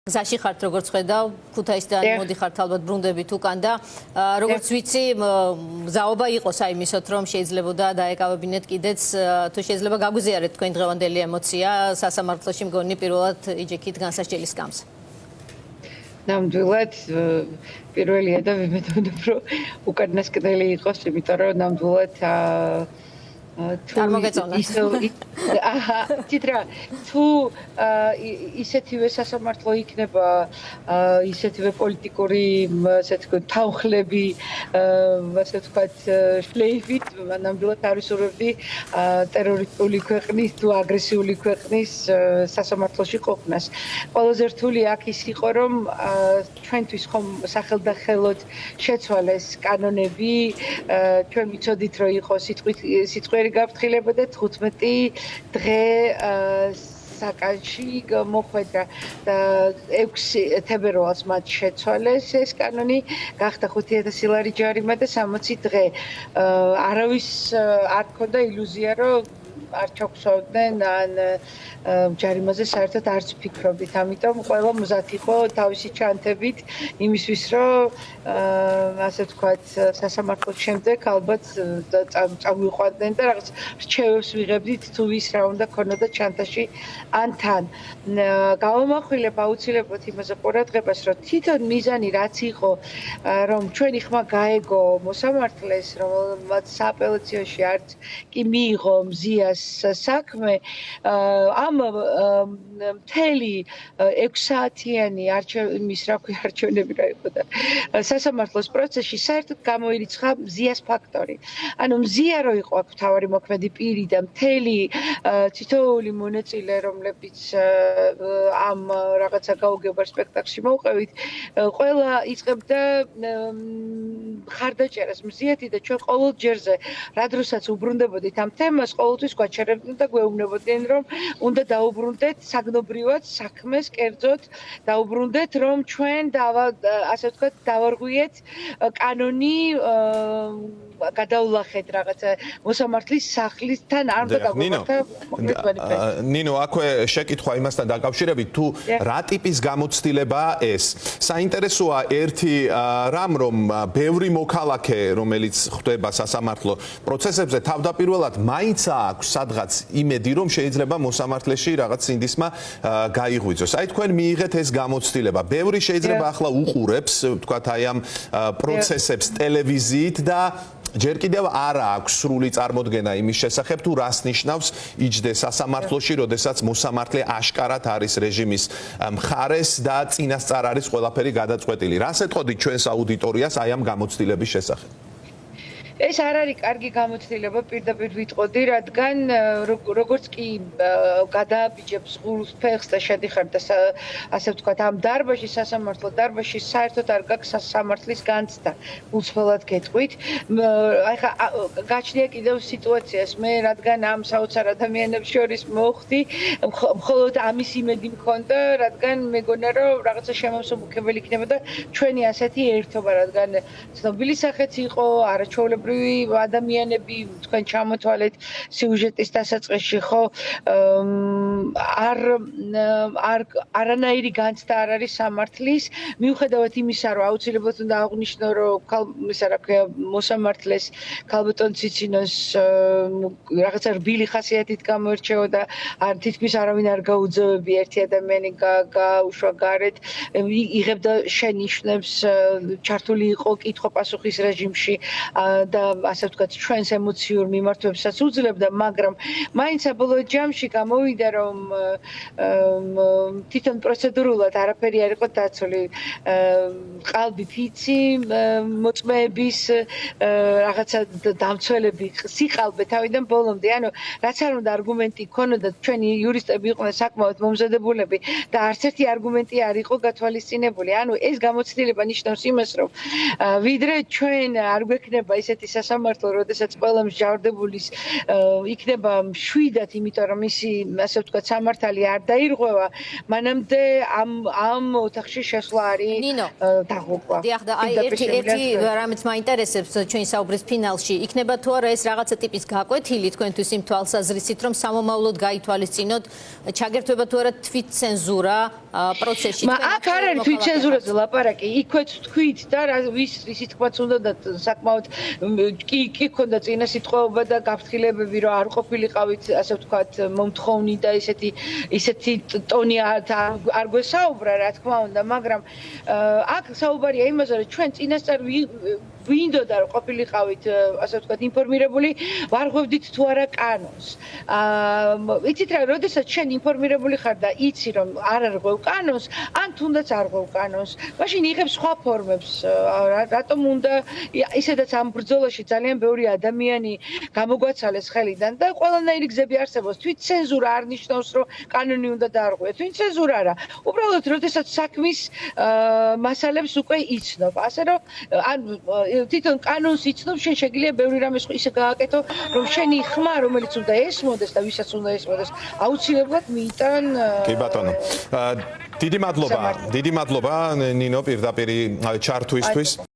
გზაში ხართ როგორც ხედავ, ქუთაისიდან მოდიხართ ალბათ ბრუნდებით უკან და როგორც ვიცი, მზაობა იყოს აი მისოთ რომ შეიძლებოდა დაეკავებინეთ კიდეც თუ შეიძლება გაგვიზიარეთ თქვენ დღევანდელი ემოცია სასამართლოში მგონი პირველად იჯექით განსასჯელის გამს. ნამდვილად პირველია და ვიმედოვნებ რომ უკანასკნელი იყოს, იმიტომ რომ ნამდვილად თუ ისეთივე სასამართლო იქნება ისეთივე პოლიტიკური ასე ვთქვათ თანხლები ასე ვთქვათ შლეიფით ნამდვილად არ ვისურვებდი ტერორისტული ქვეყნის თუ აგრესიული ქვეყნის სასამართლოში ყოფნას. ყველაზე რთული აქ ის იყო რომ ჩვენთვის ხომ სახელდახელოდ შეცვალეს კანონები ჩვენ ვიცოდით რომ იყო სიტყვიერი გაფრთხილებოდა 15 დღე საკანში მოხვედრა და 6 თებერვალს მათ შეცვალეს ეს კანონი გახდა 5000 ლარი ჯარიმა და 60 დღე არავის არ ქონდა ილუზია რომ არ ჩაგვსვავდნენ ან ჯარიმაზე საერთოდ არც ფიქრობდით, ამიტომ ყველა მზად იყო თავისი ჩანთებით იმისთვის, რომ ასე ვთქვათ, სასამართლოს შემდეგ ალბათ წავიყვანდნენ და რაღაც რჩევებს ვიღებდით თუ ვის რა უნდა ქონოდა ჩანთაში ან თან. გავამახვილებ აუცილებლად იმაზე ყურადღებას, რომ თვითონ მიზანი რაც იყო, რომ ჩვენი ხმა გაეგო მოსამართლეს, რომელმაც სააპელაციოში არც კი მიიღო მზიას საქმე ამ მთელი 6 საათიანი იმის რა ქვია არჩევნები რა იყო და სასამართლოს პროცესში საერთოდ გამოირიცხა მზიას ფაქტორი. ანუ მზია რო იყო აქ მთავარი მოქმედი პირი და მთელი თითოეული მონაწილე რომლებიც ამ რაღაცა გაუგებარ სპექტაკლში მოვყევით, ყველა იწყებდა ხარდაჭერას მზიათი და ჩვენ ყოველ ჯერზე რა დროსაც უბრუნდებოდით ამ თემას, ყოველთვის გვაჩერებდნენ და გვეუბნებოდნენ რომ უნდა დაუბრუნდეთ საგნობრივად საქმეს კერძოდ დაუბრუნდეთ რომ ჩვენ ასე ვთქვათ დავარღვიეთ კანონი გადავლახეთ რაღაცა მოსამართლის სახლისთან არ უნდა გაგვეყარდა ნინო აქვე შეკითხვა იმასთან დაკავშირებით თუ რა ტიპის გამოცდილებაა ეს საინტერესოა ერთი რამ რომ ბევრი მოქალაქე რომელიც ხვდება სასამართლო პროცესებზე თავდაპირველად მაინც აქვს სადღაც იმედი რომ შეიძლება მოსამართლეში რაღაც სინდისმა გაიღვიძოს. აი თქვენ მიიღეთ ეს გამოცდილება. ბევრი შეიძლება ახლა უყურებს, ვთქვათ, აი ამ პროცესებს ტელევიზიით და ჯერ კიდევ არ აქვს სრული წარმოდგენა იმის შესახებ თუ რას ნიშნავს იჯდეს სასამართლოში, როდესაც მოსამართლე აშკარად არის რეჟიმის მხარეს და წინასწარ არის ყველაფერი გადაწყვეტილი. რას ეტყოდით ჩვენს აუდიტორიას აი ამ გამოცდილების შესახებ? ეს არ არის კარგი გამოცდილება, პირდაპირ ვიტყოდი, რადგან როგორც კი გადააბიჯებს ღურს ფეხს და შედიხარ და ასე ვთქვათ, ამ დარბაზში, სასამართლო დარბაზში საერთოდ არ გაქვს სასამართლის განცდა. უცვლად გეტყვით. აი ხა გაჩნია კიდევ სიტუაციას, მე რადგან ამ საოცარ ადამიანებს შორის მოხვდი, მხოლოდ ამის იმედი მქონდა, რადგან მეგონა რომ რაღაცა შემომსუბუქებელი იქნება და ჩვენი ასეთი ერთობა, რადგან ცნობილი სახეც იყო, არაჩვეულებრივი ადამიანები თქვენ ჩამოთვალეთ სიუჟეტის დასაწყისში ხო არანაირი განცდა არ არის სამართლის მიუხედავად იმისა რომ აუცილებლად უნდა აღვნიშნო რომ ისა რა ქვია მოსამართლეს ქალბატონ ციცინოს რაღაცა რბილი ხასიათით გამოირჩეოდა არ თითქმის არავინ არ გაუძევები ერთი ადამიანი გაუშვა გარეთ იღებდა შენიშვნებს ჩართული იყო კითხვა-პასუხის რეჟიმში და ასე ვთქვათ ჩვენს ემოციურ მიმართვებსაც უძლებდა, მაგრამ მაინც საბოლოო ჯამში გამოვიდა რომ თვითონ პროცედურულად არაფერი არ იყო დაცული. ყალბი ფიცი, მოწმეების რაღაცა დამცველები სიყალბე თავიდან ბოლომდე. ანუ რაც არ უნდა არგუმენტი ქონოდა, ჩვენი იურისტები იყვნენ საკმაოდ მომზადებულები და არც ერთი არგუმენტი არ იყო გათვალისწინებული. ანუ ეს გამოცდილება ნიშნავს იმას, რომ ვიდრე ჩვენ არ გვექნება ისეთი ერთადერთი სასამართლო, როდესაც ყველა მსჯავრდებულის იქნება მშვიდად, იმიტომ რომ მისი, ასე ვთქვათ, სამართალი არ დაირღვევა, მანამდე ამ ოთახში შესვლა არის დაღუპვა. დიახ, და აი ერთი რამეც მაინტერესებს ჩვენი საუბრის ფინალში, იქნება თუ არა ეს რაღაცა ტიპის გაკვეთილი თქვენთვის იმ თვალსაზრისით, რომ სამომავლოდ გაითვალისწინოთ ჩაგერთვება თუ არა თვითცენზურა პროცესში. აქ არ არის თვითცენზურაზე ლაპარაკი, იქვეც თქვით და ვისი თქმაც უნდა და საკმაოდ კი ქონდა წინა სიტყვაობა და გაფრთხილებები, რომ არ ყოფილიყავით, ასე ვთქვათ, მომთხოვნი და ისეთი ტონი არ გვესაუბრა, რა თქმა უნდა, მაგრამ აქ საუბარია იმაზე, რომ ჩვენ წინასწარ ვინდოდა რომ ყოფილიყავით, ასე ვთქვათ, ინფორმირებული, ვარღვევდით თუ არა კანონს. იცით რა, როდესაც შენ ინფორმირებული ხარ და იცი რომ არ არღვევ კანონს, ან თუნდაც არღვევ კანონს, მაშინ იღებს სხვა ფორმებს. რატომ უნდა ისედაც ამ ბრძოლაში ძალიან ბევრი ადამიანი გამოგვაცალეს ხელიდან და ყველანაირი გზები არსებობს. თვითცენზურა არ ნიშნავს, რომ კანონი უნდა დაარღვიო. თვითცენზურა არა. უბრალოდ, როდესაც საქმის მასალებს უკვე იცნობ, ასე რომ ან თვითონ კანონს იცნობ, შენ შეგიძლია ბევრი რამე ისე გააკეთო, რომ შენი ხმა, რომელიც უნდა ესმოდეს და ვისაც უნდა ესმოდეს, აუცილებლად მიიტან. კი ბატონო. დიდი მადლობა ნინო პირდაპირ ჩართვისთვის.